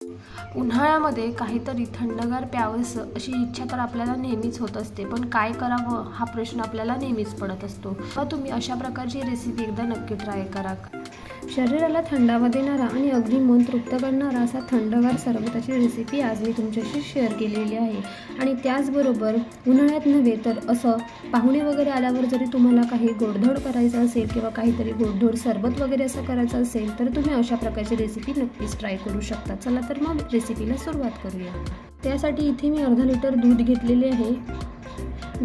उन्हाळ्यामध्ये काहीतरी थंडगार प्यावंसं अशी इच्छा तर आपल्याला नेहमीच होत असते, पण काय करावं हा प्रश्न आपल्याला नेहमीच पडत असतो। तर तुम्ही अशा प्रकारची रेसिपी एकदा नक्की ट्राय करा। शरीराला थंडावा देणारा आणि अगदी मन तृप्त करणारा असा थंडगार सरबताची रेसिपी आज मी तुमच्याशी शेअर केलेली आहे। आणि त्याचबरोबर उन्हाळ्यात नव्हे तर असं पाहुणे वगैरे आल्यावर जरी तुम्हाला काही गोडधोड करायचं असेल किंवा काहीतरी गोडधोड सरबत वगैरे असं करायचं असेल तर तुम्ही अशा प्रकारची रेसिपी नक्कीच ट्राय करू शकता। चला तर मग रेसिपीला सुरुवात करूया। त्यासाठी इथे मी अर्धा लिटर दूध घेतलेले आहे।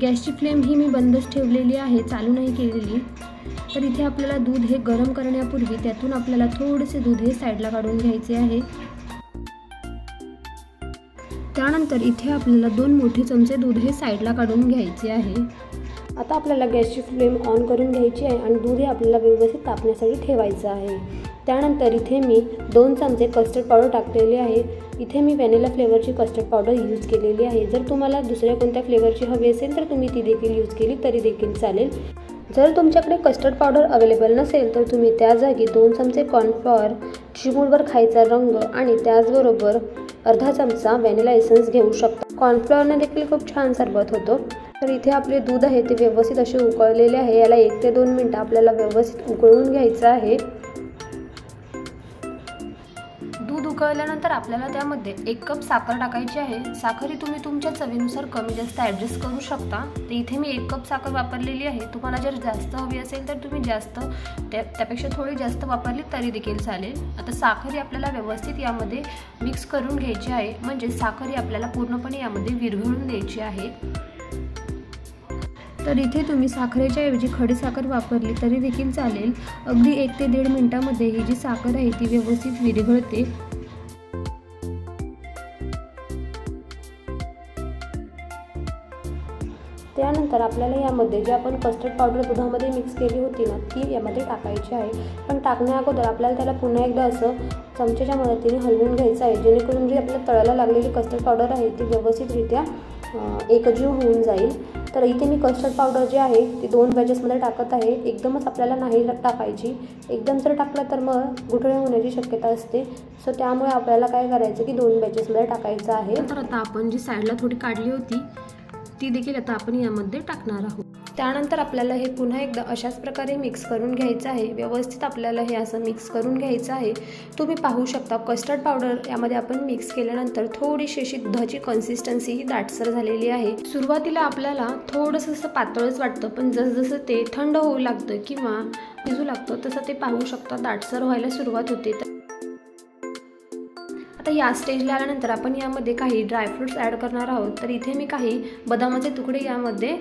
गॅसची फ्लेम ही मी बंदच ठेवलेली आहे, चालू नाही केलेली। तर इथे आपल्याला दूध हे गरम करण्यापूर्वी त्यातून आपल्याला थोडेसे दूध हे साईडला काढून घ्यायचे आहे। त्यानंतर इथे आपल्याला 2 मोठे चमचे दूध हे साईडला काढून घ्यायचे आहे। आता आपल्याला गॅसची फ्लेम ऑन करून घ्यायची आहे आणि दूध हे आपल्याला व्यवस्थित तापण्यासाठी ठेवायचं आहे। त्यानंतर इथे मी 2 चमचे कस्टर्ड पावडर टाकलेली आहे। इथे मी व्हॅनिला फ्लेवरची कस्टर्ड पावडर यूज केलेली आहे। जर तुम्हाला दुसऱ्या कोणत्या फ्लेवरची हवी असेल तर तुम्ही ती देखील यूज केली तरी देखील चालेल। जर तुमच्याकडे कस्टर्ड पावडर अवेलेबल नसेल तर तुम्ही त्या जागी 2 चमचे कॉर्नफ्लॉवर, चिमूटभर खायचा रंग आणि त्याचबरोबर अर्धा चमचा व्हॅनिला एसेन्स घेऊ शकता। कॉर्नफ्लॉवरने देखील खूप छान सरबत होतो। तर इथे आपले दूध आहे ते व्यवस्थित असे उकळलेले आहे। याला 1 ते 2 मिनिटं आपल्याला व्यवस्थित उकळून घ्यायचं आहे। दूध उकळल्यानंतर आपल्याला त्यामध्ये 1 कप साखर टाकायची आहे। साखर ही तुम्ही तुमच्या चवीनुसार कमी जास्त ॲडजस्ट करू शकता। तर इथे मी 1 कप साखर वापरलेली आहे। तुम्हाला जर जास्त हवी असेल तर तुम्ही जास्त त्यापेक्षा थोडी जास्त वापरली तरी देखील चालेल। आता साखर ही आपल्याला व्यवस्थित यामध्ये मिक्स करून घ्यायची आहे, म्हणजे साखर ही आपल्याला पूर्णपणे यामध्ये विरघळून द्यायची आहे। तर इथे तुम्ही साखरेच्या ऐवजी खडी साखर वापरली तरी देखील चालेल। अगदी 1 ते 1.5 मिनिटांमध्ये ही जी साखर आहे ती व्यवस्थित विरघळते। त्यानंतर आपल्याला यामध्ये जे आपण कस्टर्ड पावडर दुधामध्ये मिक्स केली होती ना ती यामध्ये टाकायची आहे। पण टाकण्या अगोदर आपल्याला त्याला पुन्हा एकदा असं चमचेच्या मदतीने हलवून घ्यायचं आहे, जेणेकरून जी आपल्या तळाला लागलेली कस्टर्ड पावडर आहे ती व्यवस्थितरित्या एकजीव होऊन जाईल। तर इथे मी कस्टर्ड पावडर जी आहे ती 2 बॅचेसमध्ये टाकत आहे। एकदमच आपल्याला नाही टाकायची, एकदम जर टाकलं तर मग गुठळे होण्याची शक्यता असते। सो त्यामुळे आपल्याला काय करायचं की 2 बॅचेसमध्ये टाकायचं आहे। तर आता आपण जी साईडला थोडी काढली होती ती देखील आता आपण यामध्ये टाकणार आहोत। त्यानंतर आपल्याला हे पुन्हा एकदा अशाच प्रकारे मिक्स करून घ्यायचं आहे। व्यवस्थित आपल्याला हे असं मिक्स करून घ्यायचं आहे। तुम्ही पाहू शकता कस्टर्ड पावडर यामध्ये आपण मिक्स केल्यानंतर थोडीशी अशी दुधाची कन्सिस्टन्सी ही दाटसर झालेली आहे। सुरुवातीला आपल्याला थोडंसं असं पातळच वाटतं, पण जसं ते थंड होऊ लागतं किंवा भिजू लागतं तसं ते पाहू शकता दाटसर व्हायला सुरुवात होते। आता या स्टेजला आल्यानंतर आपण यामध्ये काही ड्रायफ्रूट्स ॲड करणार आहोत। तर इथे मी काही बदामाचे तुकडे यामध्ये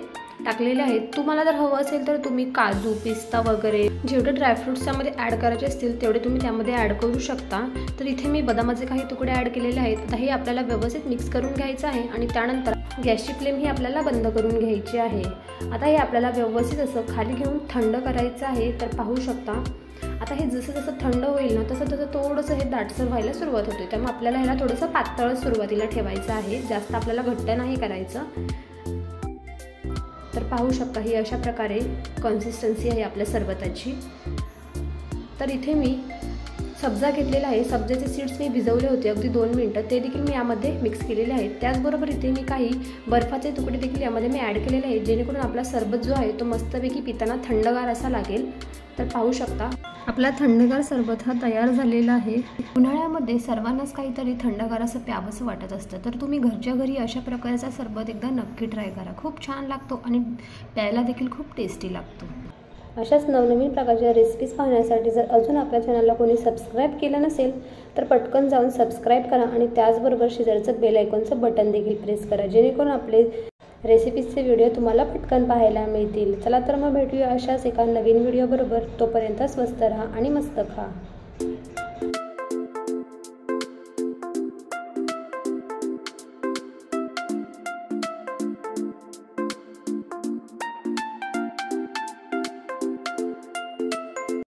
टाकलेले आहेत। तुम्हाला जर हवं असेल तर तुम्ही काजू, पिस्ता वगैरे जेवढे ड्रायफ्रूट्स त्यामध्ये ॲड करायचे असतील तेवढे तुम्ही त्यामध्ये ॲड करू शकता। तर इथे मी बदामाचे काही तुकडे ॲड केलेले आहेत। आता हे आपल्याला व्यवस्थित मिक्स करून घ्यायचं आहे आणि त्यानंतर गॅसची फ्लेम ही आपल्याला बंद करून घ्यायची आहे। आता हे आपल्याला व्यवस्थित असं खाली घेऊन थंड करायचं आहे। तर पाहू शकता आता हे जसं जसं थंड होईल ना तसं तसं थोडंसं हे दाटसर व्हायला सुरुवात होते। त्यामुळे आपल्याला ह्याला थोडंसं पातळ सुरुवातीला ठेवायचं आहे, जास्त आपल्याला घट्ट नाही करायचं। तर पाहू शकता ही अशा प्रकारे कन्सिस्टन्सी आहे आपल्या सरबताची। तर इथे मी सब्जा घेतलेला आहे। सब्जाचे सीड्स मी भिजवले होते अगदी 2 मिनिटं, ते देखील मी यामध्ये मिक्स केलेले आहेत। त्याचबरोबर इथे मी काही बर्फाचे तुकडे देखील यामध्ये मी ॲड केलेले आहेत, जेणेकरून आपला सरबत जो आहे तो मस्तपैकी पिताना थंडगार असा लागेल। तर पाहू शकता आपला थंडगार सरबत हा तयार झालेला आहे। उन्हाळ्यामध्ये सर्वांनाच काहीतरी थंडगार असं प्यावंसं वाटत असतं, तर तुम्ही घरच्या घरी अशा प्रकारचा सरबत एकदा नक्की ट्राय करा। खूप छान लागतो आणि प्यायला देखील खूप टेस्टी लागतो। अशाच नवनवीन प्रकारच्या रेसिपीज पाहण्यासाठी जर अजून आपल्या चॅनलला कोणी सबस्क्राईब केलं नसेल तर पटकन जाऊन सबस्क्राईब करा आणि त्याचबरोबर शेजारचं बेल आयकॉनचं बटन देखील प्रेस करा, जेणेकरून आपले रेसिपीजचे व्हिडिओ तुम्हाला पटकन पाहायला मिळतील। चला तर मग भेटूया अशाच एका नवीन व्हिडिओबरोबर। तोपर्यंत स्वस्त राहा आणि मस्त खा।